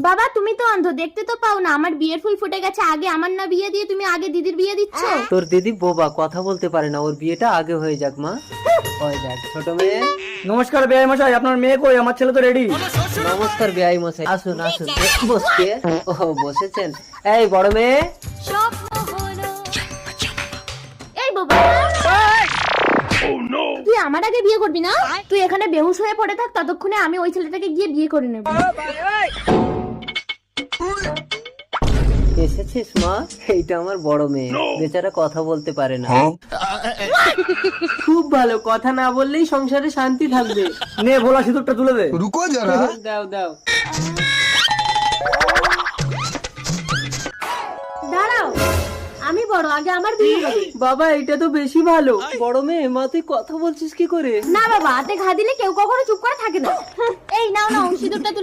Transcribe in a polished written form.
বাবা তুমি তো অন্ধ, দেখতে তো পাও না আমার বিয়ের ফুল ফুটে গেছে। আগে আমার না বিয়ে দিয়ে তুমি আগে দিদির বিয়ে দিচ্ছ। তোর দিদি বোবা, কথা বলতে পারে না, ওর বিয়েটা আগে হয়ে যাক মা। ওই দেখ ছোট মেয়ে। নমস্কার বেআই মশাই, আপনার মেয়ে কই? আমার ছেলে তো রেডি। নমস্কার বেআই মশাই, আসুন আসুন। বসকে ও বসেছেন। এই বড় মেয়ে, এই বাবা তুই আমার আগে বিয়ে করবি না? তুই এখানে বেহুশ হয়ে পড়ে থাক, ততক্ষণে আমি ওই ছেলেটাকে গিয়ে বিয়ে করে নেব। এসেছিস মা? এইটা আমার বড় মেয়ে, বেচারা কথা বলতে পারে না। খুব ভালো, কথা না বললেই সংসারে শান্তি থাকবে। নে ভোলা সিঁদুরটা তুলে দে। रुको जरा। দাও দাও। দাঁড়াও, আমি বড়, আগে আমার বিয়ে হবে। বাবা এটা তো বেশি ভালো। বড় মেয়ে, মা তুই কথা বলছিস কি করে? না বাবা, হাতে ঘা দিলে কেউ কখনো চুপ করে থাকে না। এই নাও নাও সিঁদুরটা তুলে